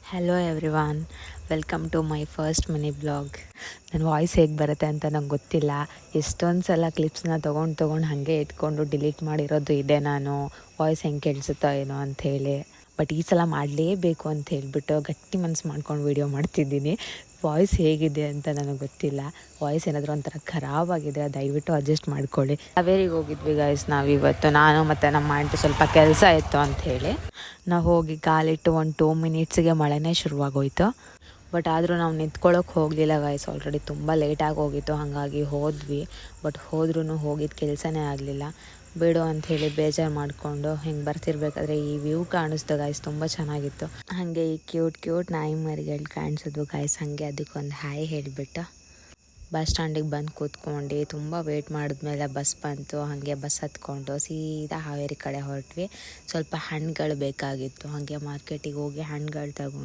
Hello everyone, welcome to my first mini blog. ನನ್ನ voice ಹೇಗೆ ಬರುತ್ತೆ ಅಂತ ನಂಗೆ ಗೊತ್ತಿಲ್ಲ. ಎಷ್ಟೊಂದು ಸಲ ಕ್ಲಿಪ್ಸ್ನ ತೊಗೊಂಡು ಹಾಗೆ ಇಟ್ಕೊಂಡು ಡಿಲೀಟ್ ಮಾಡಿರೋದು ಇದೆ. ನಾನು ವಾಯ್ಸ್ ಹೆಂಗೆ ಕೇಳಿಸುತ್ತೋ ಏನೋ ಅಂಥೇಳಿ, ಬಟ್ ಈ ಸಲ ಮಾಡಲೇಬೇಕು ಅಂತ ಹೇಳ್ಬಿಟ್ಟು ಗಟ್ಟಿ ಮನಸ್ಸು ಮಾಡ್ಕೊಂಡು ವೀಡಿಯೋ ಮಾಡ್ತಿದ್ದೀನಿ. ವಾಯ್ಸ್ ಹೇಗಿದೆ ಅಂತ ನನಗೆ ಗೊತ್ತಿಲ್ಲ. ವಾಯ್ಸ್ ಏನಾದರೂ ಒಂಥರ ಖರಾಬಾಗಿದೆ, ದಯವಿಟ್ಟು ಅಡ್ಜಸ್ಟ್ ಮಾಡ್ಕೊಳ್ಳಿ. ಹಾವೇರಿಗೆ ಹೋಗಿದ್ವಿ ಗೈಸ್ ನಾವಿವತ್ತು. ನಾನು ಮತ್ತು ನಮ್ಮ ಆಂಟಿ ಸ್ವಲ್ಪ ಕೆಲಸ ಇತ್ತು ಅಂಥೇಳಿ ನಾವು ಹೋಗಿ ಕಾಲಿಟ್ಟು ಒಂದು 2 ಮಿನಿಟ್ಸಿಗೆ ಮಳೆನೇ ಶುರುವಾಗೋಯ್ತು. ಬಟ್ ಆದರೂ ನಾವು ನಿಂತ್ಕೊಳ್ಳೋಕೆ ಹೋಗಲಿಲ್ಲ ಗೈಸ್, ಆಲ್ರೆಡಿ ತುಂಬ ಲೇಟಾಗಿ ಹೋಗಿತ್ತು. ಹಾಗಾಗಿ ಹೋದ್ವಿ, ಬಟ್ ಹೋದ್ರೂ ಹೋಗಿದ್ದು ಕೆಲಸನೇ ಆಗಲಿಲ್ಲ. ಬಿಡು ಅಂಥೇಳಿ ಬೇಜಾರು ಮಾಡಿಕೊಂಡು ಹಿಂಗೆ ಬರ್ತಿರ್ಬೇಕಾದ್ರೆ ಈ ವ್ಯೂ ಕಾಣಿಸ್ತು ಗೈಸ್, ತುಂಬ ಚೆನ್ನಾಗಿತ್ತು. ಹಾಗೆ ಈ ಕ್ಯೂಟ್ ನಾಯಿ ಮರಿಗಳು ಕಾಣಿಸಿದ್ವು ಗೈಸ್. ಹಾಗೆ ಅದಕ್ಕೊಂದು ಹಾಯ್ ಹೇಳಿಬಿಟ್ಟು ಬಸ್ ಸ್ಟ್ಯಾಂಡಿಗೆ ಬಂದು ಕೂತ್ಕೊಂಡು ತುಂಬ ವೇಟ್ ಮಾಡಿದ್ಮೇಲೆ ಬಸ್ ಬಂತು. ಹಾಗೆ ಬಸ್ ಹತ್ಕೊಂಡು ಸೀದಾ ಹಾವೇರಿ ಕಡೆ ಹೊರಟ್ವಿ. ಸ್ವಲ್ಪ ಹಣ್ಣುಗಳು ಬೇಕಾಗಿತ್ತು, ಹಾಗೆ ಮಾರ್ಕೆಟಿಗೆ ಹೋಗಿ ಹಣ್ಣುಗಳು ತಗೊಂಡು